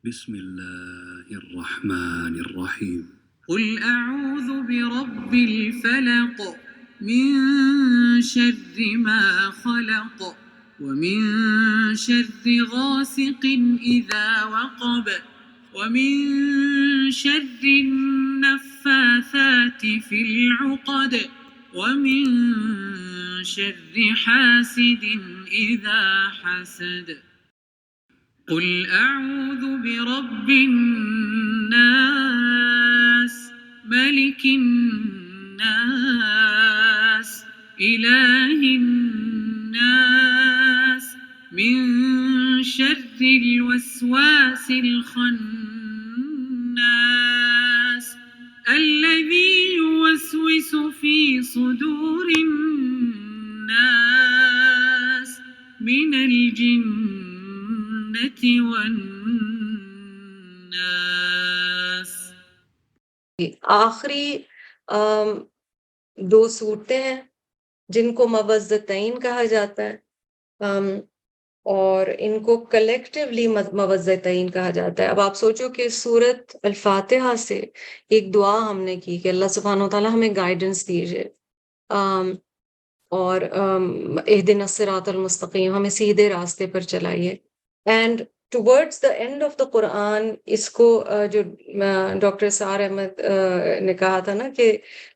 بسم الله الرحمن الرحيم. قل أعوذ برب الفلق من شر ما خلق ومن شر غاسق إذا وقب ومن شر النفاثات في العقد ومن شر حاسد إذا حسد. قل أعوذ برب الناس ملك الناس إله الناس من شر الوسواس الخناس الذي يوسوس في صدور الناس من الجنة والناس. آخری دو صورتیں ہیں جن کو موزتین کہا جاتا ہے، اور ان کو کلیکٹیولی موزتین کہا جاتا ہے۔ اب آپ سوچو کہ سورت الفاتحہ سے ایک دعا ہم نے کی کہ اللہ سبحانہ وتعالی ہمیں گائیڈنس دیجیے، اور اہدنا الصراط المستقیم، ہمیں سیدھے راستے پر چلائیے۔ And towards the end of the Quran, اس کو جو ڈاکٹر سار احمد نے کہا تھا نا کہ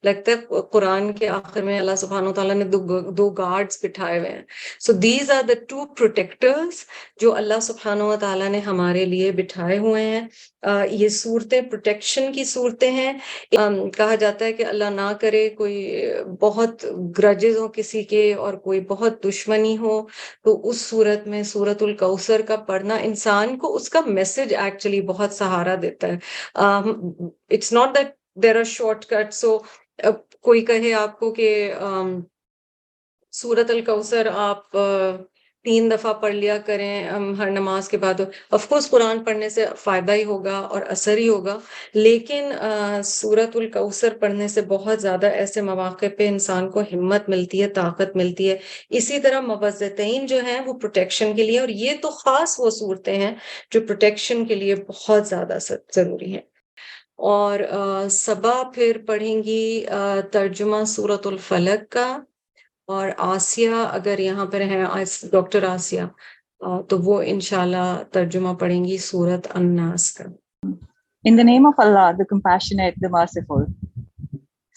لگتا ہے قرآن کے آخر میں اللہ سبحانہ وتعالیٰ نے دو گارڈز بٹھائے ہوئے ہیں۔ So these are the two protectors جو اللہ سبحانہ وتعالیٰ نے ہمارے لیے بٹھائے ہوئے ہیں۔ یہ صورتیں پروٹیکشن کی صورتیں ہیں۔ کہا جاتا ہے کہ اللہ نہ کرے کوئی بہت گرجز ہو کسی کے اور کوئی بہت دشمنی ہو، تو اس صورت میں سورت الکوثر کا پڑھنا انسان کو اس کا میسج ایکچولی بہت سہارا دیتا ہے۔ It's not that there are shortcut, so کوئی کہے آپ کو کہ سورت الکوثر آپ 3 دفعہ پڑھ لیا کریں ہر نماز کے بعد، آف کورس قرآن پڑھنے سے فائدہ ہی ہوگا اور اثر ہی ہوگا، لیکن سورت الکوثر پڑھنے سے بہت زیادہ ایسے مواقع پہ انسان کو ہمت ملتی ہے، طاقت ملتی ہے۔ اسی طرح موزتین جو ہیں وہ پروٹیکشن کے لیے، اور یہ تو خاص وہ صورتیں ہیں جو پروٹیکشن کے لیے بہت زیادہ ضروری ہیں۔ اور صبا پھر پڑھیں گی ترجمہ سورت الفلق کا، اور آسیہ اگر یہاں پر ہیں ڈاکٹر آسیہ تو وہ انشاءاللہ ترجمہ پڑھیں گی سورت الناس کا۔ In the name of Allah, the Compassionate, the Merciful.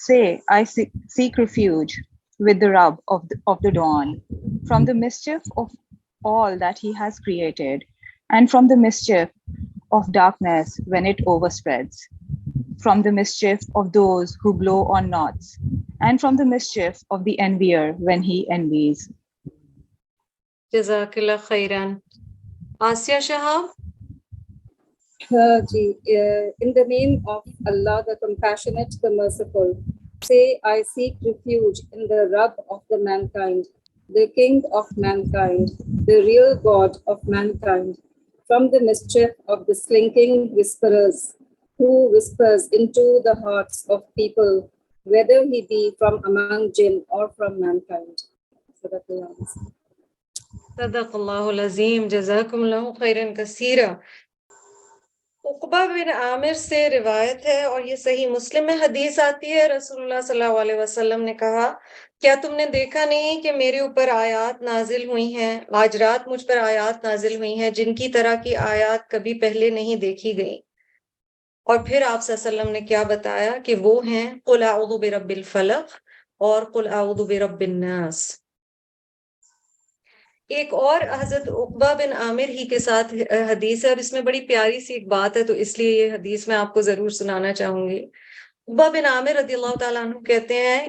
Say, I seek refuge with the Rabb of the dawn, from the mischief of all that He has created, and from the mischief of darkness when it overspreads, from the mischief of those who blow on knots, and from the mischief of the envier when he envies. جزاک اللہ خیران۔ آسیہ شہاب۔ In the name of Allah, the Compassionate, the Merciful. Say, I seek refuge in the Rabb of the mankind, the King of mankind, the real God of mankind, from the mischief of the slinking whisperers, who whispers into the hearts of people, whether he be from among jinn or from mankind. صدق اللہ العظیم، جزاکم اللہ خیرا کثیرا۔ عقبہ بن عامر سے روایت ہے، اور یہ صحیح مسلم میں حدیث آتی ہے، رسول اللہ صلی اللہ علیہ وسلم نے کہا، کیا تم نے دیکھا نہیں کہ میرے اوپر آیات نازل ہوئی ہیں، آج رات مجھ پر آیات نازل ہوئی ہیں جن کی طرح کی آیات کبھی پہلے نہیں دیکھی گئی؟ اور پھر آپ صلی اللہ علیہ وسلم نے کیا بتایا کہ وہ ہیں قل اعوذ برب الفلق اور قل اعوذ برب الناس۔ ایک اور حضرت عقبہ بن عامر ہی کے ساتھ حدیث ہے، اور اس میں بڑی پیاری سی ایک بات ہے، تو اس لیے یہ حدیث میں آپ کو ضرور سنانا چاہوں گی۔ عقبہ بن عامر رضی اللہ تعالیٰ عنہ کہتے ہیں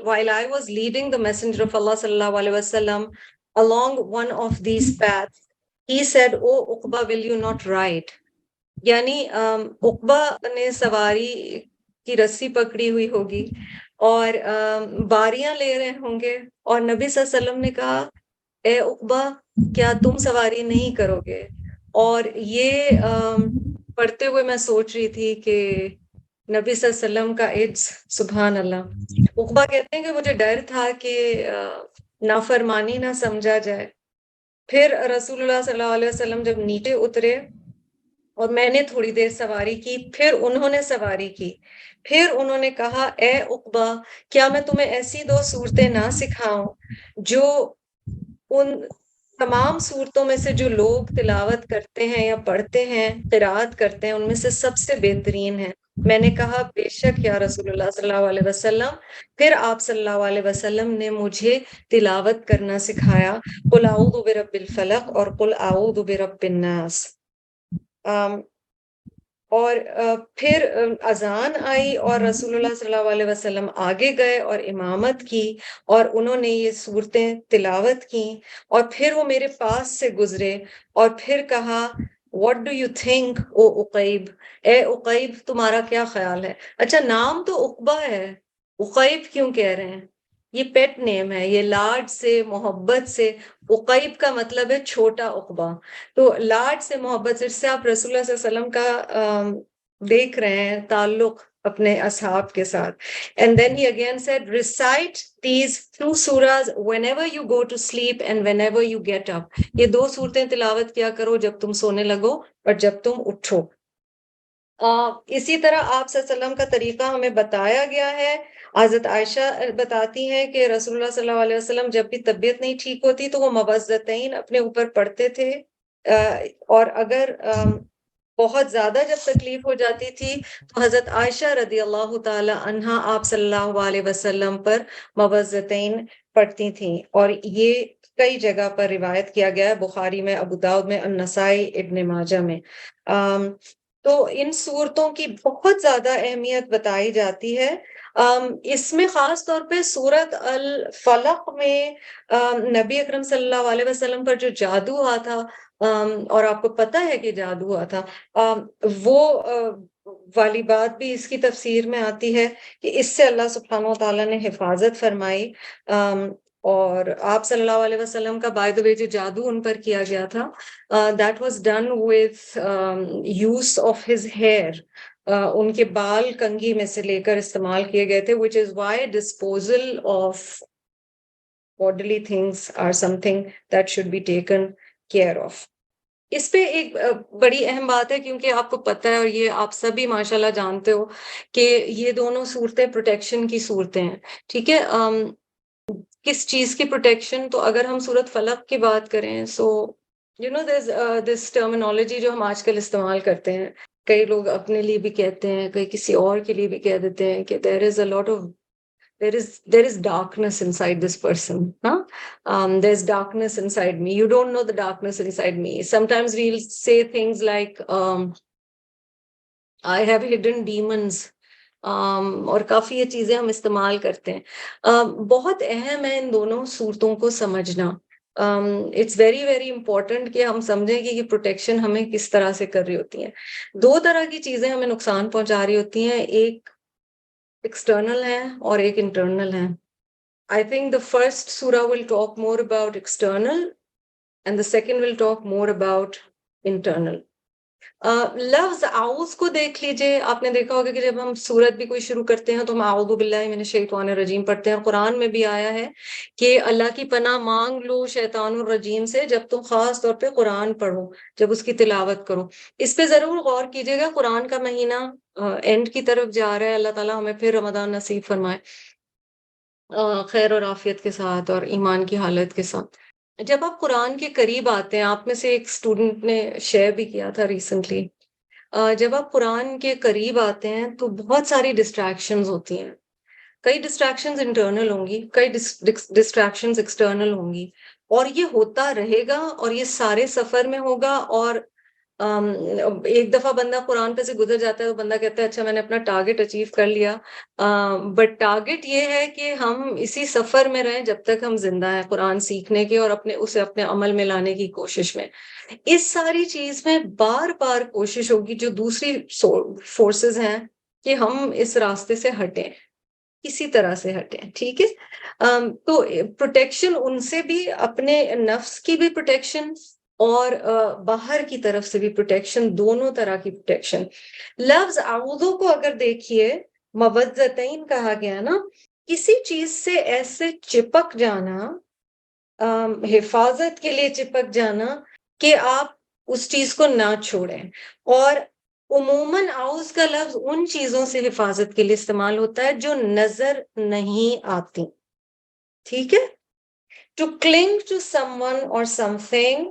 while I was leading the messenger of Allah صلی اللہ علیہ وسلم along one of these paths, he said, oh Aqaba, will you not ride؟ یعنی عقبہ نے سواری کی رسی پکڑی ہوئی ہوگی اور باریاں لے رہے ہوں گے، اور نبی صلی اللہ علیہ وسلم نے کہا، اے عقبہ کیا تم سواری نہیں کرو گے؟ اور یہ پڑھتے ہوئے میں سوچ رہی تھی کہ نبی صلی اللہ علیہ وسلم کا عجز، سبحان اللہ۔ عقبہ کہتے ہیں کہ مجھے ڈر تھا کہ نافرمانی نہ سمجھا جائے۔ پھر رسول اللہ صلی اللہ علیہ وسلم جب نیچے اترے اور میں نے تھوڑی دیر سواری کی، پھر انہوں نے سواری کی، پھر انہوں نے کہا اے عقبہ کیا میں تمہیں ایسی 2 صورتیں نہ سکھاؤں جو ان تمام صورتوں میں سے جو لوگ تلاوت کرتے ہیں یا پڑھتے ہیں، قرات کرتے ہیں، ان میں سے سب سے بہترین ہے۔ میں نے کہا بے شک یا رسول اللہ صلی اللہ علیہ وسلم۔ پھر آپ صلی اللہ علیہ وسلم نے مجھے تلاوت کرنا سکھایا، قل اعوذ برب الفلق اور قل اعوذ برب الناس۔ اور پھر اذان آئی اور رسول اللہ صلی اللہ علیہ وسلم آگے گئے اور امامت کی، اور انہوں نے یہ صورتیں تلاوت کی، اور پھر وہ میرے پاس سے گزرے اور پھر کہا what do you think او عقیب، اے عقیب تمہارا کیا خیال ہے؟ اچھا نام تو عقبہ ہے، عقیب کیوں کہہ رہے ہیں؟ یہ پیٹ نیم ہے، یہ لاڈ سے محبت سے، عقیب کا مطلب ہے چھوٹا عقبہ، تو لاڈ سے محبت سے آپ رسول اللہ صلی اللہ علیہ وسلم کا دیکھ رہے ہیں تعلق اپنے اصحاب کے ساتھ۔ And then he again said, recite these 2 surahs whenever you go to sleep and whenever you get up۔ یہ 2 صورتیں تلاوت کیا کرو جب تم سونے لگو اور جب تم اٹھو۔ اسی طرح آپ صلی اللہ علیہ وسلم کا طریقہ ہمیں بتایا گیا ہے۔ حضرت عائشہ بتاتی ہیں کہ رسول اللہ صلی اللہ علیہ وسلم جب بھی طبیعت نہیں ٹھیک ہوتی تو وہ موعظتین اپنے اوپر پڑھتے تھے، اور اگر بہت زیادہ جب تکلیف ہو جاتی تھی تو حضرت عائشہ رضی اللہ تعالی عنہا آپ صلی اللہ علیہ وسلم پر موعظتین پڑھتی تھیں، اور یہ کئی جگہ پر روایت کیا گیا ہے، بخاری میں، ابو داؤد میں، النسائی، ابن ماجہ میں۔ تو ان صورتوں کی بہت زیادہ اہمیت بتائی جاتی ہے۔ اس میں خاص طور پہ سورت الفلق میں نبی اکرم صلی اللہ علیہ وسلم پر جو جادو ہوا تھا، اور آپ کو پتہ ہے کہ جادو ہوا تھا، وہ والی بات بھی اس کی تفسیر میں آتی ہے کہ اس سے اللہ سبحانہ و تعالیٰ نے حفاظت فرمائی، اور آپ صلی اللہ علیہ وسلم کا بائی دا وے جو جادو ان پر کیا گیا تھا that was done with use of his hair، ان کے بال کنگھی میں سے لے کر استعمال کیے گئے تھے، which is why disposal of bodily things are something that should be taken care of۔ اس پہ ایک بڑی اہم بات ہے، کیونکہ آپ کو پتہ ہے اور یہ آپ سبھی ماشاءاللہ جانتے ہو کہ یہ دونوں صورتیں پروٹیکشن کی صورتیں ہیں، ٹھیک ہے؟ کس چیز کی پروٹیکشن؟ تو اگر ہم سورت فلق کی بات کریں، so you know this terminology جو ہم آج کل استعمال کرتے ہیں، کئی لوگ اپنے لیے بھی کہتے ہیں، کئی کسی اور کے لیے بھی کہہ دیتے ہیں کہ there is darkness inside this person، there's darkness inside me, you don't know the darkness inside me۔ Sometimes we'll say things like I have hidden demons، اور کافی یہ چیزیں ہم استعمال کرتے ہیں۔ بہت اہم ہے ان دونوں صورتوں کو سمجھنا۔ اٹس ویری ویری امپورٹنٹ کہ ہم سمجھیں کہ یہ پروٹیکشن ہمیں کس طرح سے کر رہی ہوتی ہیں۔ 2 طرح کی چیزیں ہمیں نقصان پہنچا رہی ہوتی ہیں، ایک ایکسٹرنل ہے اور ایک انٹرنل ہے۔ I think the first surah will talk more about external and the second will talk more about internal۔ لفظ اعوذ کو دیکھ لیجئے، آپ نے دیکھا ہوگا کہ جب ہم سورت بھی کوئی شروع کرتے ہیں تو ہم اعوذ باللہ من الشیطان الرجیم پڑھتے ہیں۔ قرآن میں بھی آیا ہے کہ اللہ کی پناہ مانگ لو شیطان الرجیم سے جب تم خاص طور پہ قرآن پڑھو، جب اس کی تلاوت کرو۔ اس پہ ضرور غور کیجئے گا، قرآن کا مہینہ اینڈ کی طرف جا رہا ہے، اللہ تعالیٰ ہمیں پھر رمضان نصیب فرمائے خیر اور عافیت کے ساتھ اور ایمان کی حالت کے ساتھ۔ جب آپ قرآن کے قریب آتے ہیں، آپ میں سے ایک اسٹوڈنٹ نے شیئر بھی کیا تھا ریسنٹلی، جب آپ قرآن کے قریب آتے ہیں تو بہت ساری ڈسٹریکشنز ہوتی ہیں، کئی ڈسٹریکشنز انٹرنل ہوں گی، کئی ڈسٹریکشنز ایکسٹرنل ہوں گی، اور یہ ہوتا رہے گا اور یہ سارے سفر میں ہوگا۔ اور ایک دفعہ بندہ قرآن پہ سے گزر جاتا ہے تو بندہ کہتا ہے اچھا میں نے اپنا ٹارگٹ اچیو کر لیا، بٹ ٹارگٹ یہ ہے کہ ہم اسی سفر میں رہیں جب تک ہم زندہ ہیں، قرآن سیکھنے کے اور اسے اپنے عمل میں لانے کی کوشش میں۔ اس ساری چیز میں بار بار کوشش ہوگی جو دوسری فورسز ہیں کہ ہم اس راستے سے ہٹیں، کسی طرح سے ہٹیں، ٹھیک ہے؟ تو پروٹیکشن ان سے بھی، اپنے نفس کی بھی پروٹیکشن اور باہر کی طرف سے بھی پروٹیکشن، دونوں طرح کی پروٹیکشن۔ لفظ اعوذ کو اگر دیکھیے، موعظتین کہا گیا نا، کسی چیز سے ایسے چپک جانا، حفاظت کے لیے چپک جانا کہ آپ اس چیز کو نہ چھوڑیں. اور عموماً اعوذ کا لفظ ان چیزوں سے حفاظت کے لیے استعمال ہوتا ہے جو نظر نہیں آتی. ٹھیک ہے؟ To cling to someone or something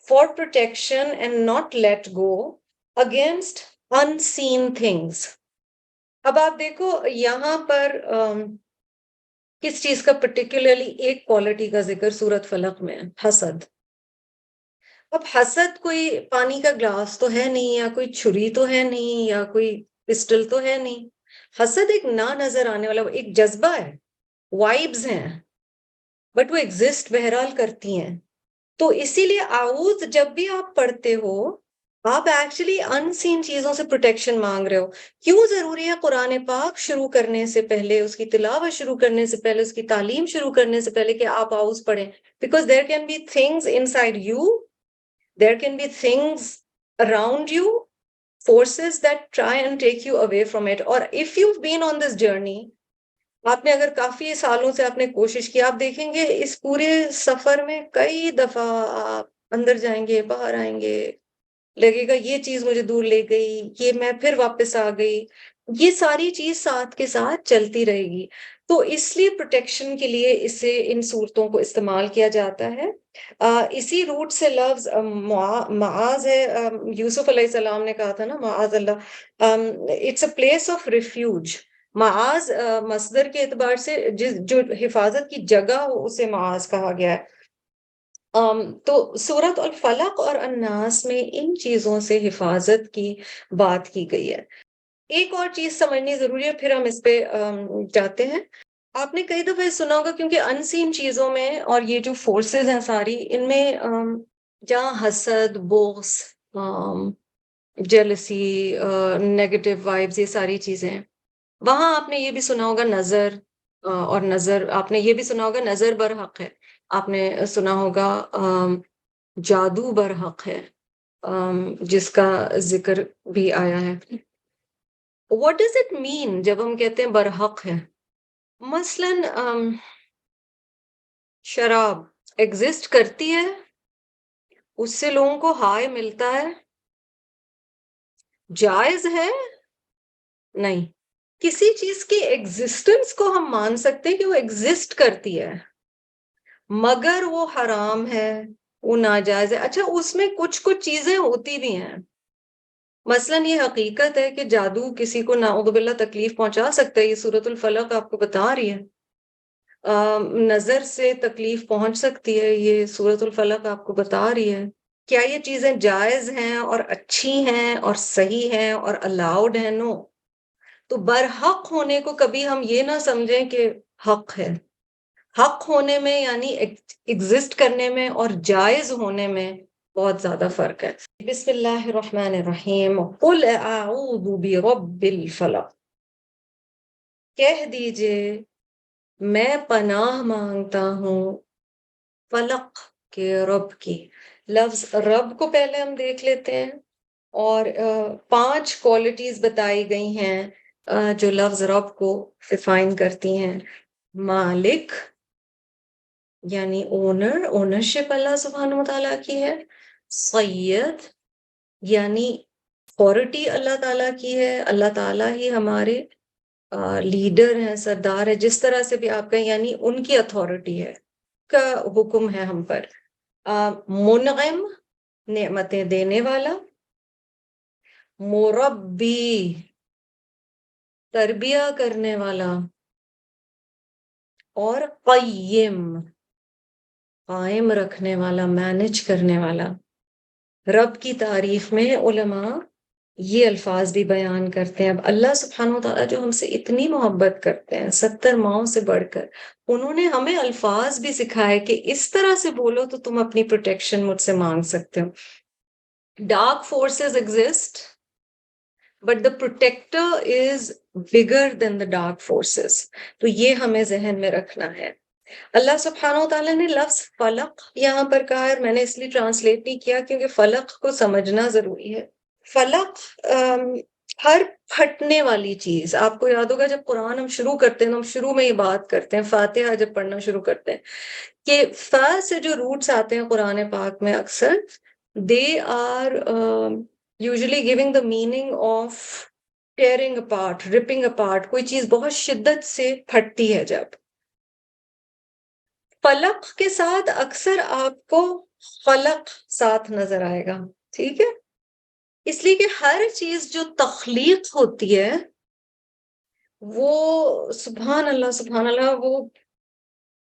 for protection and not let go against unseen things. اب آپ دیکھو یہاں پر کس چیز کا پرٹیکولرلی ایک کوالٹی کا ذکر سورت فلق میں ہے، حسد. اب حسد کوئی پانی کا گلاس تو ہے نہیں، یا کوئی چھری تو ہے نہیں، یا کوئی پسٹل تو ہے نہیں. حسد ایک نہ نظر آنے والا ایک جذبہ ہے، وائبز ہیں، بٹ وہ ایگزسٹ بہرحال کرتی ہیں. تو اسی لیے اعوذ جب بھی آپ پڑھتے ہو آپ ایکچولی ان سین چیزوں سے پروٹیکشن مانگ رہے ہو. کیوں ضروری ہے قرآن پاک شروع کرنے سے پہلے، اس کی تلاوت شروع کرنے سے پہلے، اس کی تعلیم شروع کرنے سے پہلے کہ آپ اعوذ پڑھیں؟ Because there can be things inside you, there can be things around you, forces that try and take you away from it. اور if you've been on this journey، آپ نے اگر کافی سالوں سے آپ نے کوشش کی، آپ دیکھیں گے اس پورے سفر میں کئی دفعہ آپ اندر جائیں گے، باہر آئیں گے، لگے گا یہ چیز مجھے دور لے گئی، یہ میں پھر واپس آ گئی، یہ ساری چیز ساتھ کے ساتھ چلتی رہے گی. تو اس لیے پروٹیکشن کے لیے اسے ان صورتوں کو استعمال کیا جاتا ہے. اسی روٹ سے لفظ معاذ ہے. یوسف علیہ السلام نے کہا تھا نا معاذ اللہ، it's a place of refuge. معاذ مصدر کے اعتبار سے جو حفاظت کی جگہ ہو اسے معاذ کہا گیا ہے. تو سورت الفلق اور الناس میں ان چیزوں سے حفاظت کی بات کی گئی ہے. ایک اور چیز سمجھنی ضروری ہے، پھر ہم اس پہ جاتے ہیں. آپ نے کئی دفعہ سنا ہوگا کیونکہ ان سین چیزوں میں اور یہ جو فورسز ہیں ساری ان میں جہاں حسد، بغض، جیلسی، نیگیٹو وائبز، یہ ساری چیزیں، وہاں آپ نے یہ بھی سنا ہوگا نظر، اور نظر آپ نے یہ بھی سنا ہوگا نظر برحق ہے. آپ نے سنا ہوگا جادو برحق ہے، جس کا ذکر بھی آیا ہے. What does it mean جب ہم کہتے ہیں برحق ہے؟ مثلاً شراب ایگزسٹ کرتی ہے، اس سے لوگوں کو ہائے ملتا ہے، جائز ہے؟ نہیں. کسی چیز کی ایگزسٹنس کو ہم مان سکتے ہیں کہ وہ ایگزسٹ کرتی ہے، مگر وہ حرام ہے، وہ ناجائز ہے. اچھا اس میں کچھ چیزیں ہوتی بھی ہیں. مثلاً یہ حقیقت ہے کہ جادو کسی کو نعوذ باللہ تکلیف پہنچا سکتا ہے، یہ سورۃ الفلق آپ کو بتا رہی ہے. نظر سے تکلیف پہنچ سکتی ہے، یہ سورۃ الفلق آپ کو بتا رہی ہے. کیا یہ چیزیں جائز ہیں اور اچھی ہیں اور صحیح ہیں اور الاؤڈ ہیں؟ نو. تو برحق ہونے کو کبھی ہم یہ نہ سمجھیں کہ حق ہے. حق ہونے میں یعنی ایگزسٹ کرنے میں اور جائز ہونے میں بہت زیادہ فرق ہے. بسم اللہ الرحمن الرحیم. قل اعوذ برب الفلق، کہہ دیجئے میں پناہ مانگتا ہوں فلق کے، رب کی. لفظ رب کو پہلے ہم دیکھ لیتے ہیں، اور 5 کوالٹیز بتائی گئی ہیں جو لفظ رب کو ڈیفائن کرتی ہیں. مالک یعنی اونر، اونرشپ اللہ سبحانہ وتعالیٰ کی ہے. سید یعنی اتھارٹی اللہ تعالیٰ کی ہے، اللہ تعالیٰ ہی ہمارے لیڈر ہیں، سردار ہے، جس طرح سے بھی آپ کہیں، یعنی ان کی اتھارٹی ہے، کا حکم ہے ہم پر. منعم نعمتیں دینے والا. مربی تربیہ کرنے والا. اور قیم قائم رکھنے والا، مینج کرنے والا. رب کی تعریف میں علماء یہ الفاظ بھی بیان کرتے ہیں. اب اللہ سبحانہ وتعالیٰ جو ہم سے اتنی محبت کرتے ہیں 70 ماؤں سے بڑھ کر، انہوں نے ہمیں الفاظ بھی سکھائے کہ اس طرح سے بولو تو تم اپنی پروٹیکشن مجھ سے مانگ سکتے ہو. Dark forces exist but the protector is bigger than the dark forces. تو یہ ہمیں ذہن میں رکھنا ہے. اللہ سبحانہ وتعالیٰ نے لفظ فلق یہاں پر کہا ہے، میں نے اس لیے ٹرانسلیٹ نہیں کیا کیونکہ فلق کو سمجھنا ضروری ہے. فلق ہر پھٹنے والی چیز. آپ کو یاد ہوگا جب قرآن ہم شروع کرتے ہیں، ہم شروع میں یہ بات کرتے ہیں، فاتحہ جب پڑھنا شروع کرتے ہیں، کہ فا سے جو روٹس آتے ہیں قرآن پاک میں اکثر they are usually giving the meaning of tearing apart, ripping apart. کوئی چیز بہت شدت سے پھٹتی ہے جب. فلق کے ساتھ اکثر آپ کو خلق ساتھ نظر آئے گا, ٹھیک ہے, اس لیے کہ ہر چیز جو تخلیق ہوتی ہے وہ سبحان اللہ وہ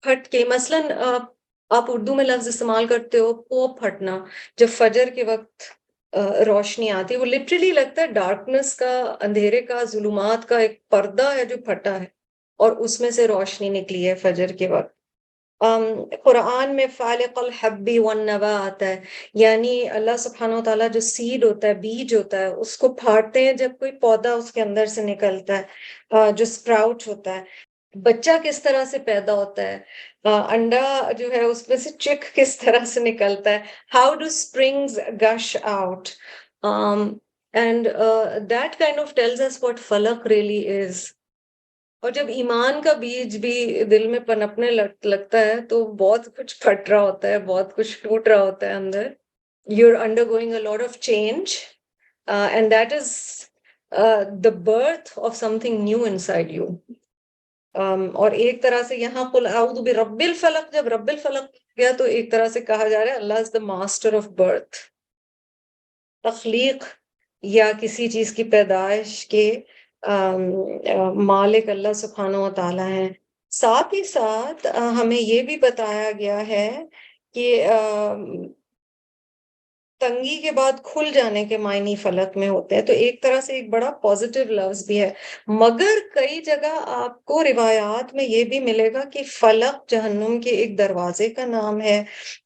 پھٹ کے, مثلاً آپ اردو میں لفظ استعمال کرتے ہو پوپ پھٹنا, جب فجر کے وقت روشنی آتی ہے, وہ لٹرلی لگتا ہے ڈارکنس کا, اندھیرے کا, ظلمات کا ایک پردہ ہے جو پھٹا ہے اور اس میں سے روشنی نکلی ہے فجر کے وقت. قرآن میں فالق الحب والنوا آتا ہے, یعنی اللہ سبحانہ و تعالیٰ جو سیڈ ہوتا ہے, بیج ہوتا ہے, اس کو پھاڑتے ہیں جب کوئی پودا اس کے اندر سے نکلتا ہے, جو سپراؤٹ ہوتا ہے. بچہ کس طرح سے پیدا ہوتا ہے, انڈا جو ہے اس میں سے چک کس طرح سے نکلتا ہے, how do springs gush out, and that kind of tells us what falaq really is. اور جب ایمان کا بیج بھی دل میں پنپنے لگتا ہے تو بہت کچھ پھٹ رہا ہوتا ہے, بہت کچھ ٹوٹ رہا ہوتا ہے اندر. You're undergoing a lot of change, and that is the birth of something new inside you. اور ایک طرح سے یہاں قل اعوذ برب الفلق, جب رب الفلق گیا تو ایک طرح سے کہا جا رہا ہے اللہ از the master of birth. تخلیق یا کسی چیز کی پیدائش کے مالک اللہ سبحانہ و تعالیٰ ہیں. ساتھ ہی ساتھ ہمیں یہ بھی بتایا گیا ہے کہ تنگی کے بعد کھل جانے کے معنی فلق میں ہوتے ہیں, تو ایک طرح سے ایک بڑا پازیٹیو لفظ بھی ہے. مگر کئی جگہ آپ کو روایات میں یہ بھی ملے گا کہ فلق جہنم کے ایک دروازے کا نام ہے,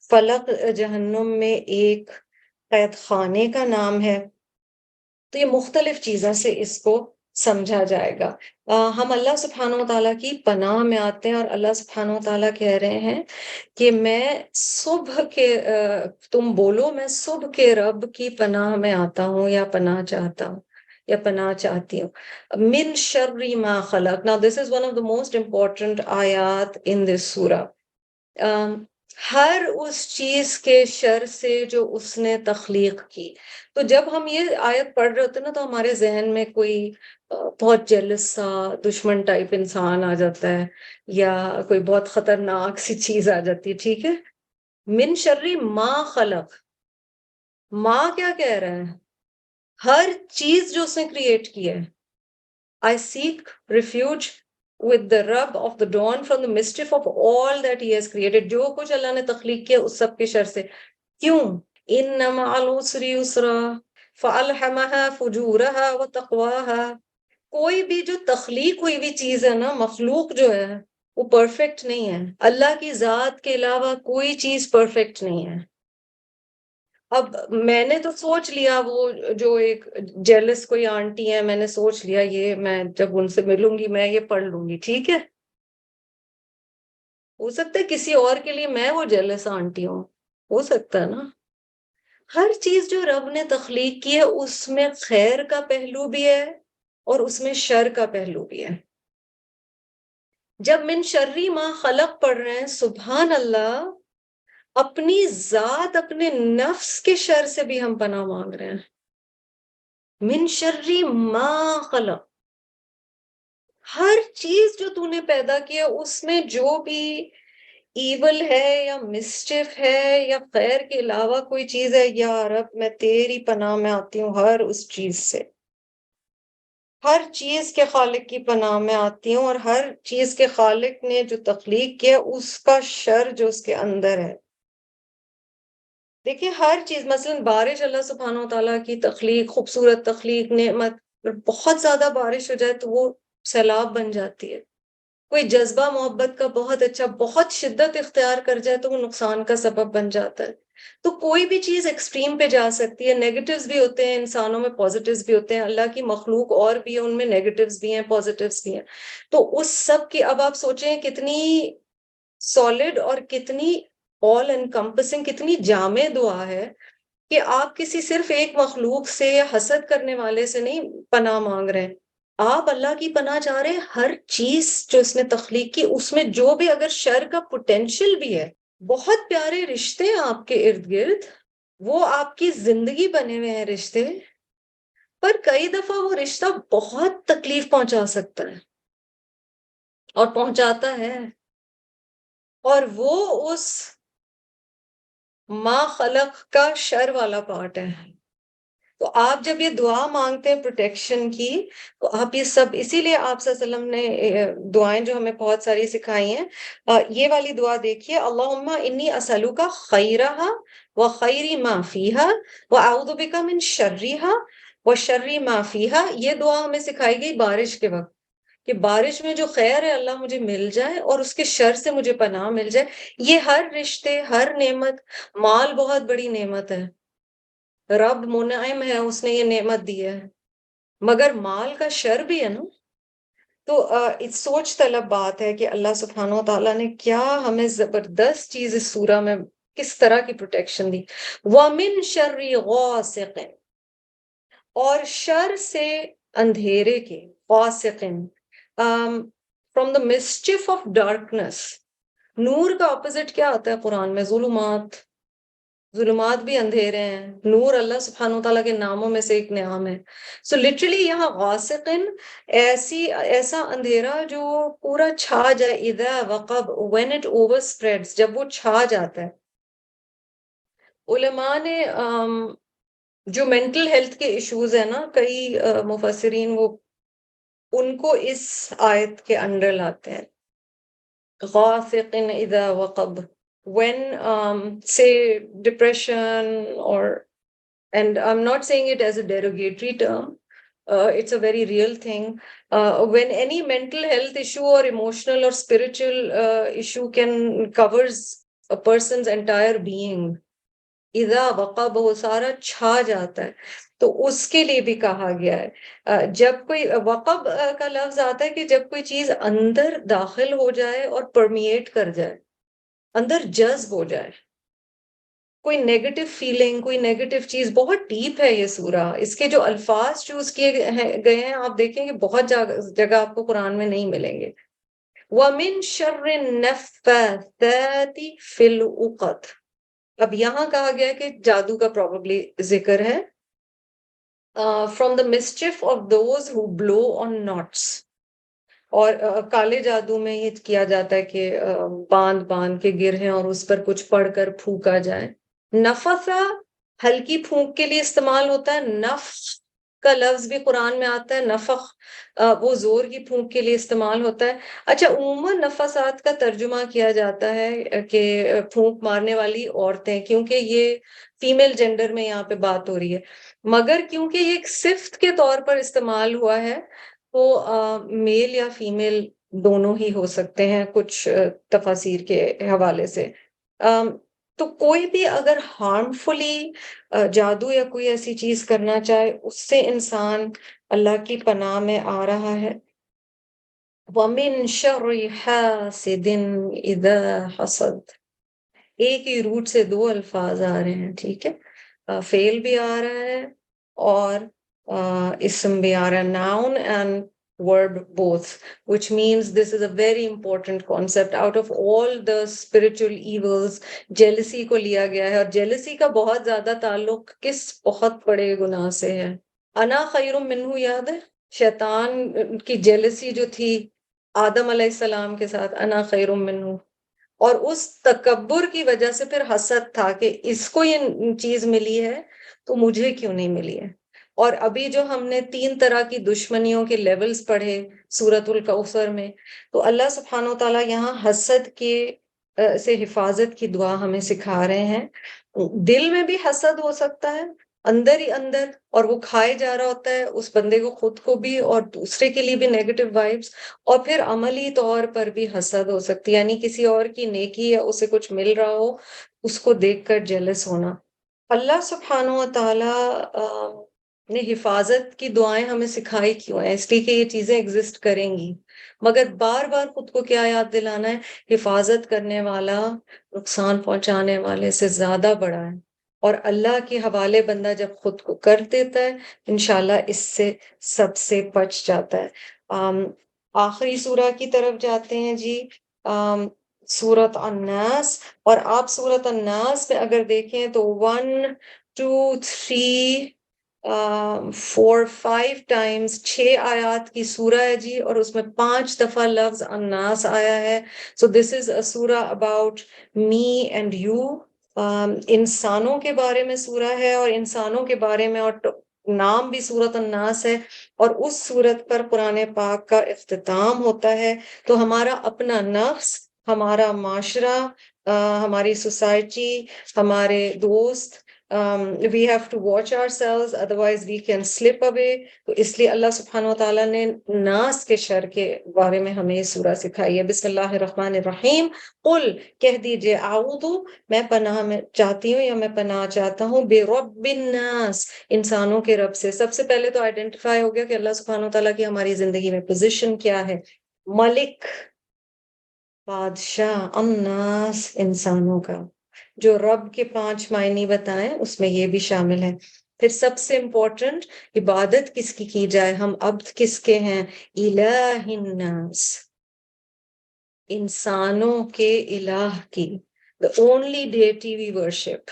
فلق جہنم میں ایک قید خانے کا نام ہے. تو یہ مختلف چیزوں سے اس کو سمجھا جائے گا. ہم اللہ سبحانہ و تعالیٰ کی پناہ میں آتے ہیں اور اللہ سبحانہ و تعالیٰ کہہ رہے ہیں کہ میں صبح کے تم بولو میں صبح کے رب کی پناہ میں آتا ہوں یا پناہ چاہتا ہوں یا پناہ چاہتی ہوں. من شر ما خلق. Now this is one of the most important آیات in this surah. ہر اس چیز کے شر سے جو اس نے تخلیق کی. تو جب ہم یہ آیت پڑھ رہے ہوتے ہیں نا تو ہمارے ذہن میں کوئی بہت جیلس سا دشمن ٹائپ انسان آ جاتا ہے یا کوئی بہت خطرناک سی چیز آ جاتی ہے, ٹھیک ہے. من شر ما خلق, ما کیا کہہ رہا ہے, ہر چیز جو اس نے کریٹ کی ہے. I seek refuge with the Rabb of the dawn from the mischief of all that he has created. جو کچھ اللہ نے تخلیق کیا اس سب کے شر سے. کیوں؟ ان مع العسر یسرا فالہمها فجورها وتقواها. کوئی بھی جو تخلیق ہوئی ہوئی چیز ہے نا, مخلوق جو ہے وہ پرفیکٹ نہیں ہے. اللہ کی ذات کے علاوہ کوئی چیز پرفیکٹ نہیں ہے. اب میں نے تو سوچ لیا, وہ جو ایک جیلس کوئی آنٹی ہے, میں نے سوچ لیا یہ میں جب ان سے ملوں گی میں یہ پڑھ لوں گی, ٹھیک ہے. ہو سکتا ہے کسی اور کے لیے میں وہ جیلس آنٹی ہوں, ہو سکتا ہے نا. ہر چیز جو رب نے تخلیق کی ہے اس میں خیر کا پہلو بھی ہے اور اس میں شر کا پہلو بھی ہے. جب من شر ما خلق پڑھ رہے ہیں, سبحان اللہ, اپنی ذات اپنے نفس کے شر سے بھی ہم پناہ مانگ رہے ہیں. من شر ما خلق, ہر چیز جو تو نے پیدا کیا اس میں جو بھی ایول ہے یا مسچف ہے یا خیر کے علاوہ کوئی چیز ہے, یا رب میں تیری پناہ میں آتی ہوں ہر اس چیز سے. ہر چیز کے خالق کی پناہ میں آتی ہوں اور ہر چیز کے خالق نے جو تخلیق کیا اس کا شر جو اس کے اندر ہے. دیکھیں ہر چیز, مثلا بارش, اللہ سبحانہ و تعالیٰ کی تخلیق, خوبصورت تخلیق, نعمت. بہت زیادہ بارش ہو جائے تو وہ سیلاب بن جاتی ہے. کوئی جذبہ محبت کا بہت اچھا بہت شدت اختیار کر جائے تو وہ نقصان کا سبب بن جاتا ہے. تو کوئی بھی چیز ایکسٹریم پہ جا سکتی ہے. نیگیٹیوز بھی ہوتے ہیں انسانوں میں, پازیٹیوز بھی ہوتے ہیں. اللہ کی مخلوق اور بھی ہے, ان میں نیگیٹیوز بھی ہیں, پازیٹیوز بھی ہیں. تو اس سب کی اب آپ سوچیں کتنی سالڈ اور کتنی آل انکمپسنگ, کتنی جامع دعا ہے کہ آپ کسی صرف ایک مخلوق سے یا حسد کرنے والے سے نہیں پناہ مانگ رہے ہیں, آپ اللہ کی پناہ چاہ رہے ہیں ہر چیز جو اس نے تخلیق کی اس میں جو بھی اگر شر کا پوٹینشیل بھی ہے. بہت پیارے رشتے ہیں آپ کے ارد گرد, وہ آپ کی زندگی بنے ہوئے ہیں رشتے، پر کئی دفعہ وہ رشتہ بہت تکلیف پہنچا سکتا ہے اور پہنچاتا ہے، اور وہ اس ما خلق کا شر والا پارٹ ہے۔ تو آپ جب یہ دعا مانگتے ہیں پروٹیکشن کی، تو آپ یہ سب، اسی لیے آپ صلی اللہ علیہ وسلم نے دعائیں جو ہمیں بہت ساری سکھائی ہیں، یہ والی دعا دیکھیے، اللہم انی اسألک خیرہا و خیر ما فیہا و اعوذ بک من شرہا و شر ما فیہا۔ یہ دعا ہمیں سکھائی گئی بارش کے وقت، کہ بارش میں جو خیر ہے اللہ مجھے مل جائے اور اس کے شر سے مجھے پناہ مل جائے۔ یہ ہر رشتے، ہر نعمت، مال بہت بڑی نعمت ہے، رب منعم ہے، اس نے یہ نعمت دی ہے، مگر مال کا شر بھی ہے نا۔ تو سوچ طلب بات ہے کہ اللہ سبحانہ و تعالیٰ نے کیا ہمیں زبردست چیز اس سورہ میں کس طرح کی پروٹیکشن دی۔ وَمِن شَرِّ غَاسِقٍ، اور شر سے اندھیرے کے، غاسق، from the mischief of darkness. نور کا اپوزٹ کیا آتا ہے قرآن میں؟ ظلمات۔ ظلمات بھی اندھیرے ہیں، نور اللہ سبحانہ و تعالیٰ کے ناموں میں سے ایک نام ہے۔ سو لٹرلی یہاں غاسقن ایسا اندھیرا جو پورا چھا جائے، اذا وقب، when it overspreads، جب وہ چھا جاتا ہے۔ علماء نے جو مینٹل ہیلتھ کے ایشوز ہیں نا، کئی مفسرین وہ ان کو اس آیت کے انڈر لاتے ہیں، غاسق اذا وقب، when say depression or, and I'm not saying it as a derogatory term, it's a very real thing, when any mental health issue or emotional or spiritual issue can covers a person's entire being، اذا وقب، وہ سارا چھا جاتا ہے، تو اس کے لیے بھی کہا گیا ہے۔ جب کوئی وقب کا لفظ آتا ہے کہ جب کوئی چیز اندر داخل ہو جائے اور پرمیٹ کر جائے، اندر جذب ہو جائے، کوئی نیگیٹو فیلنگ، کوئی نیگیٹو چیز، بہت ڈیپ ہے یہ سورہ۔ اس کے جو الفاظ چوز کیے گئے ہیں آپ دیکھیں گے بہت جگہ آپ کو قرآن میں نہیں ملیں گے۔ وَمِن شَرِّ النَّفَّاثَاتِ فِي الْعُقَدِ، اب یہاں کہا گیا کہ جادو کا پروبیبلی ذکر ہے، from the mischief of those who blow on knots، اور کالے جادو میں یہ کیا جاتا ہے کہ باندھ کے گرہیں اور اس پر کچھ پڑھ کر پھونکا جائے۔ نفثہ ہلکی پھونک کے لیے استعمال ہوتا ہے، نفخ کا لفظ بھی قرآن میں آتا ہے، نفخ وہ زور کی پھونک کے لیے استعمال ہوتا ہے۔ اچھا، عموماً نفثات کا ترجمہ کیا جاتا ہے کہ پھونک مارنے والی عورتیں، کیونکہ یہ فیمیل جینڈر میں یہاں پہ بات ہو رہی ہے، مگر کیونکہ یہ ایک صفت کے طور پر استعمال ہوا ہے تو میل یا فیمیل دونوں ہی ہو سکتے ہیں کچھ تفاسیر کے حوالے سے۔ تو کوئی بھی اگر ہارمفلی جادو یا کوئی ایسی چیز کرنا چاہے، اس سے انسان اللہ کی پناہ میں آ رہا ہے۔ وَمِن شَرِّ حَاسِدٍ إِذَا حَسَدَ، ایک ہی روٹ سے دو الفاظ آ رہے ہیں، ٹھیک ہے، فعل بھی آ رہا ہے اور اسم بھی آ رہا ہے، noun and verb both, which means this is a very important concept. Out of all the spiritual evils, jealousy کو لیا گیا ہے، اور jealousy کا بہت زیادہ تعلق کس بہت بڑے گناہ سے ہے۔ انا خیر منہ، یاد ہے شیطان کی jealousy جو تھی آدم علیہ السلام کے ساتھ، انا خیر منہ، اور اس تکبر کی وجہ سے پھر حسد تھا کہ اس کو یہ چیز ملی ہے تو مجھے کیوں نہیں ملی ہے۔ اور ابھی جو ہم نے 3 طرح کی دشمنیوں کے لیولز پڑھے سورۃ الکوثر میں، تو اللہ سبحانہ و تعالیٰ یہاں حسد کے سے حفاظت کی دعا ہمیں سکھا رہے ہیں۔ دل میں بھی حسد ہو سکتا ہے، اندر ہی اندر، اور وہ کھائے جا رہا ہوتا ہے اس بندے کو، خود کو بھی اور دوسرے کے لیے بھی نیگیٹو وائبس، اور پھر عملی طور پر بھی حسد ہو سکتی ہے، یعنی کسی اور کی نیکی یا اسے کچھ مل رہا ہو اس کو دیکھ کر جیلس ہونا۔ اللہ سبحانہ و تعالیٰ نے حفاظت کی دعائیں ہمیں سکھائی کیوں ہیں؟ اس لیے کہ یہ چیزیں ایگزسٹ کریں گی، مگر بار بار خود کو کیا یاد دلانا ہے؟ حفاظت کرنے والا نقصان پہنچانے والے سے زیادہ بڑا ہے، اور اللہ کے حوالے بندہ جب خود کو کر دیتا ہے انشاءاللہ اس سے سب سے بچ جاتا ہے۔ آخری سورہ کی طرف جاتے ہیں جی، سورت الناس. اور آپ سورت الناس میں اگر دیکھیں تو 1 2 3 4 5 ٹائمز 6 آیات کی سورہ ہے جی, اور اس میں 5 دفعہ لفظ الناس آیا ہے. سو دس از اے سورہ اباؤٹ می اینڈ یو. انسانوں کے بارے میں سورہ ہے, اور انسانوں کے بارے میں, اور نام بھی سورت الناس ہے, اور اس سورت پر قرآن پاک کا اختتام ہوتا ہے. تو ہمارا اپنا نفس, ہمارا معاشرہ, ہماری سوسائٹی, ہمارے دوست, we have to watch ourselves, otherwise we can slip away. تو اس لیے اللہ سبحانہ و تعالیٰ نے ناس کے شر کے بارے میں ہمیں یہ سورہ سکھائی ہے. بسم اللہ الرحمن الرحیم. قل, کہہ دیجئے, اعوذ, میں پناہ میں چاہتی ہوں یا میں پناہ چاہتا ہوں, برب الناس, انسانوں کے رب سے. سب سے پہلے تو آئیڈینٹیفائی ہو گیا کہ اللہ سبحانہ و تعالیٰ کی ہماری زندگی میں پوزیشن کیا ہے. ملک, بادشاہ, الناس, انسانوں کا. جو رب کے 5 معنی بتائیں اس میں یہ بھی شامل ہے. پھر سب سے امپورٹنٹ, عبادت کس کی جائے, ہم عبد کس کے ہیں, الہ الناس, انسانوں کے الہ کی, the only deity we worship.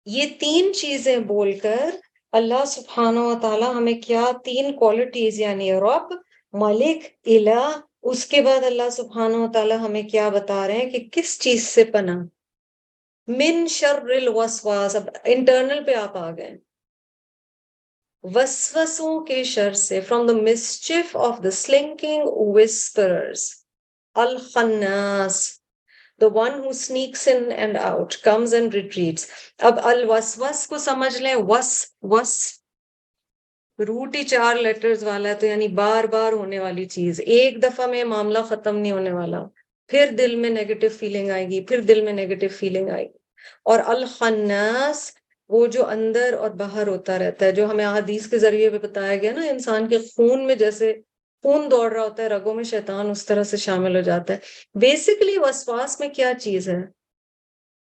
یہ 3 چیزیں بول کر اللہ سبحانہ و تعالیٰ ہمیں کیا 3 کوالٹیز, یعنی رب, ملک, الہ, اس کے بعد اللہ سبحانہ و تعالیٰ ہمیں کیا بتا رہے ہیں کہ کس چیز سے پناہ, من شر الوسواس. اب انٹرنل پہ آپ آ گئے, وسوسوں کے شر سے, from the mischief of the slinking whisperers. الخناس, the one who sneaks in and out, comes and retreats. اب الوسوس کو سمجھ لیں, وس روٹ ہی 4 لیٹرز والا ہے, تو یعنی بار بار ہونے والی چیز, ایک دفعہ میں معاملہ ختم نہیں ہونے والا, پھر دل میں نیگیٹو فیلنگ آئے گی, پھر دل میں نیگیٹو فیلنگ آئے گی. اور الخناس, وہ جو اندر اور باہر ہوتا رہتا ہے, جو ہمیں احادیث کے ذریعے بھی بتایا گیا نا, انسان کے خون میں جیسے خون دوڑ رہا ہوتا ہے, رگوں میں شیطان اس طرح سے شامل ہو جاتا ہے. بیسیکلی وسواس میں کیا چیز ہے,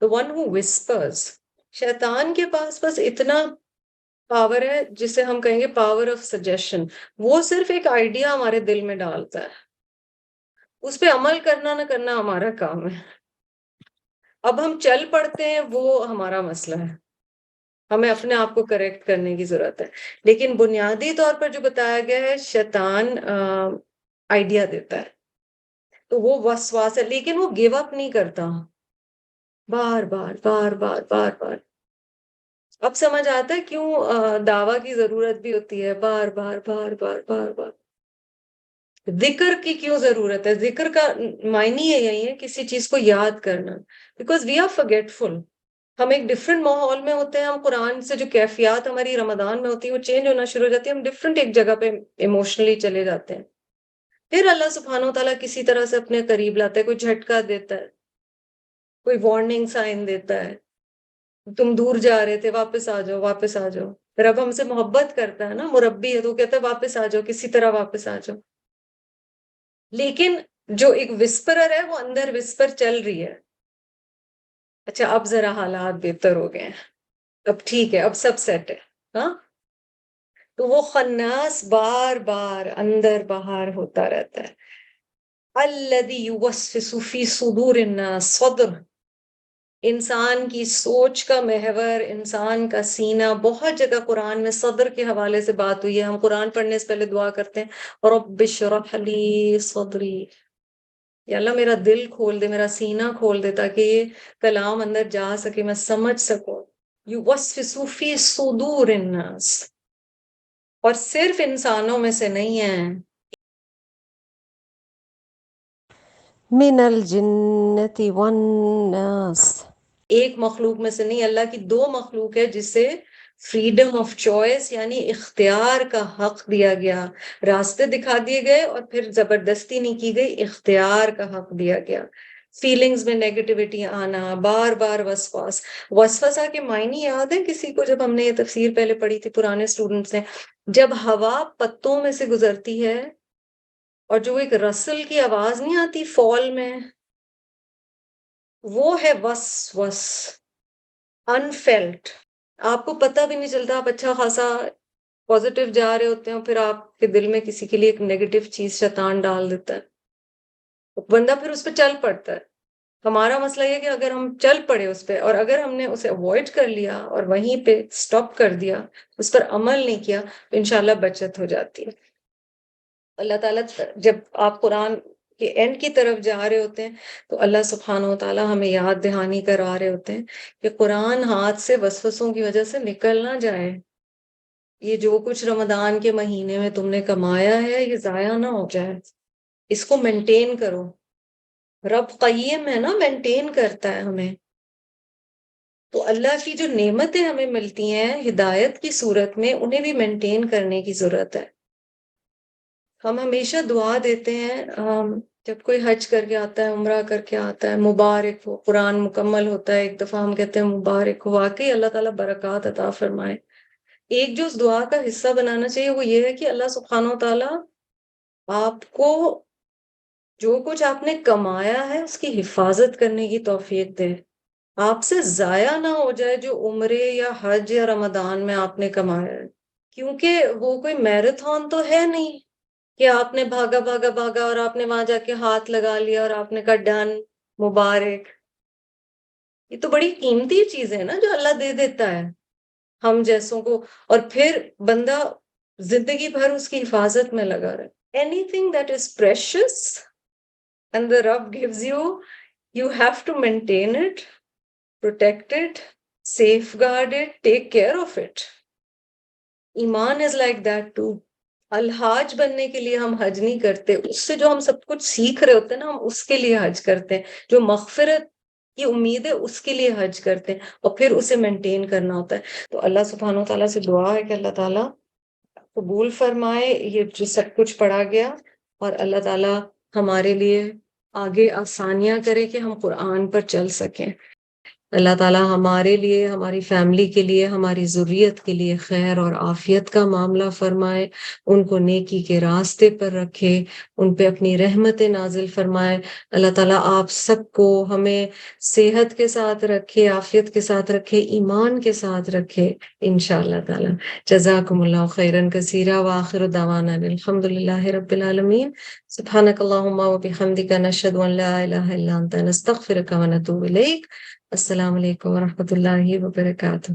the one who whispers. شیطان کے پاس بس اتنا پاور ہے جسے ہم کہیں گے پاور آف سجیشن. وہ صرف ایک آئیڈیا ہمارے دل میں ڈالتا ہے, اس پہ عمل کرنا نہ کرنا ہمارا کام ہے. اب ہم چل پڑتے ہیں وہ ہمارا مسئلہ ہے, ہمیں اپنے آپ کو کریکٹ کرنے کی ضرورت ہے. لیکن بنیادی طور پر جو بتایا گیا ہے, شیطان آئیڈیا دیتا ہے, تو وہ وسواس ہے, لیکن وہ گیو اپ نہیں کرتا, بار بار بار بار بار بار. اب سمجھ آتا ہے کیوں دعویٰ کی ضرورت بھی ہوتی ہے, بار بار بار بار بار بار. ذکر کی کیوں ضرورت ہے, ذکر کا معنی یہی ہے کسی چیز کو یاد کرنا, بیکاز وی آر فرگیٹفل. ہم ایک ڈفرینٹ ماحول میں ہوتے ہیں, ہم قرآن سے جو کیفیات ہماری رمضان میں ہوتی ہے وہ چینج ہونا شروع ہو جاتی ہے, ہم ڈفرینٹ ایک جگہ پہ ایموشنلی چلے جاتے ہیں. پھر اللہ سبحانہ و تعالیٰ کسی طرح سے اپنے قریب لاتا ہے, کوئی جھٹکا دیتا ہے, کوئی وارننگ سائن دیتا ہے, تم دور جا رہے تھے, واپس آ جاؤ, واپس آ جاؤ. رب ہم سے محبت کرتا ہے نا, مربی ہے, تو کہتا ہے واپس آ جاؤ, کسی طرح واپس آ جاؤ. لیکن جو ایک وسپرر ہے وہ اندر وسپر چل رہی ہے, اچھا اب ذرا حالات بہتر ہو گئے ہیں, اب ٹھیک ہے, اب سب سیٹ ہے, ہاں. تو وہ خناس بار بار اندر باہر ہوتا رہتا ہے. الذی یوسوس فی صدور الناس, صدر, انسان کی سوچ کا محور, انسان کا سینہ. بہت جگہ قرآن میں صدر کے حوالے سے بات ہوئی ہے. ہم قرآن پڑھنے سے پہلے دعا کرتے ہیں, رب اشرح لی صدری, یا اللہ میرا دل کھول دے, میرا سینہ کھول دے, تاکہ یہ کلام اندر جا سکے, میں سمجھ سکوں. یوسوس فی صدور الناس, اور صرف انسانوں میں سے نہیں ہے, من الجنة والناس, ایک مخلوق میں سے نہیں. اللہ کی 2 مخلوق ہے جسے فریڈم آف چوائس یعنی اختیار کا حق دیا گیا, راستے دکھا دیے گئے اور پھر زبردستی نہیں کی گئی, اختیار کا حق دیا گیا. فیلنگز میں نیگیٹیوٹی آنا, بار بار وسواس. وسوسہ کے معنی یاد ہے کسی کو؟ جب ہم نے یہ تفسیر پہلے پڑھی تھی پرانے اسٹوڈنٹس نے, جب ہوا پتوں میں سے گزرتی ہے اور جو ایک رسل کی آواز نہیں آتی فال میں, وہ ہے وسوس, انفیلٹ. آپ کو پتہ بھی نہیں چلتا, آپ اچھا خاصا پازیٹیو جا رہے ہوتے ہیں, پھر آپ کے دل میں کسی کے لیے ایک نیگیٹو چیز شیطان ڈال دیتا ہے. بندہ پھر اس پہ چل پڑتا ہے. ہمارا مسئلہ یہ کہ اگر ہم چل پڑے اس پہ اور اگر ہم نے اسے اوائڈ کر لیا اور وہیں پہ سٹاپ کر دیا, اس پر عمل نہیں کیا, تو انشاءاللہ بچت ہو جاتی ہے. اللہ تعالیٰ جب آپ قرآن کے اینڈ کی طرف جا رہے ہوتے ہیں تو اللہ سبحانہ و تعالیٰ ہمیں یاد دہانی کرا رہے ہوتے ہیں کہ قرآن ہاتھ سے وسوسوں کی وجہ سے نکل نہ جائے. یہ جو کچھ رمضان کے مہینے میں تم نے کمایا ہے یہ ضائع نہ ہو جائے, اس کو مینٹین کرو. رب قیم ہے نا, مینٹین کرتا ہے ہمیں. تو اللہ کی جو نعمتیں ہمیں ملتی ہیں ہدایت کی صورت میں, انہیں بھی مینٹین کرنے کی ضرورت ہے. ہم ہمیشہ دعا دیتے ہیں جب کوئی حج کر کے آتا ہے, عمرہ کر کے آتا ہے, مبارک ہو, قرآن مکمل ہوتا ہے, ایک دفعہ ہم کہتے ہیں مبارک ہو. واقعی اللہ تعالیٰ برکات عطا فرمائے. ایک جو اس دعا کا حصہ بنانا چاہیے وہ یہ ہے کہ اللہ سبحانہ و تعالیٰ آپ کو جو کچھ آپ نے کمایا ہے اس کی حفاظت کرنے کی توفیق دے, آپ سے ضائع نہ ہو جائے جو عمرے یا حج یا رمضان میں آپ نے کمایا ہے. کیونکہ وہ کوئی میراتھن تو ہے نہیں کہ آپ نے بھاگا بھاگا بھاگا اور آپ نے وہاں جا کے ہاتھ لگا لیا اور آپ نے کہا ڈن مبارک. یہ تو بڑی قیمتی چیز ہے نا جو اللہ دے دیتا ہے ہم جیسوں کو, اور پھر بندہ زندگی بھر اس کی حفاظت میں لگا رہے. Anything that is precious and the Rabb gives you, you have to maintain it, protect it, safeguard it, take care of it. ایمان is like that too. الحاج بننے کے لیے ہم حج نہیں کرتے, اس سے جو ہم سب کچھ سیکھ رہے ہوتے ہیں نا ہم اس کے لیے حج کرتے ہیں. جو مغفرت کی امید ہے اس کے لیے حج کرتے ہیں, اور پھر اسے مینٹین کرنا ہوتا ہے. تو اللہ سبحانہ و تعالیٰ سے دعا ہے کہ اللہ تعالیٰ قبول فرمائے یہ جو سب کچھ پڑھا گیا, اور اللہ تعالیٰ ہمارے لیے آگے آسانیاں کرے کہ ہم قرآن پر چل سکیں. اللہ تعالیٰ ہمارے لیے, ہماری فیملی کے لیے, ہماری ذریت کے لیے خیر اور عافیت کا معاملہ فرمائے, ان کو نیکی کے راستے پر رکھے, ان پہ اپنی رحمت نازل فرمائے. اللہ تعالیٰ آپ سب کو ہمیں صحت کے ساتھ رکھے, عافیت کے ساتھ رکھے, ایمان کے ساتھ رکھے انشاءاللہ تعالیٰ. جزاکم اللہ خیرا کثیرا, وآخر دعوانا الحمد للہ رب العالمین. سبحانک اللہم وبحمدک, نشہد ان لا الہ الا انت, نستغفرک ونتوب الیک. السلام علیکم ورحمۃ اللہ وبرکاتہ.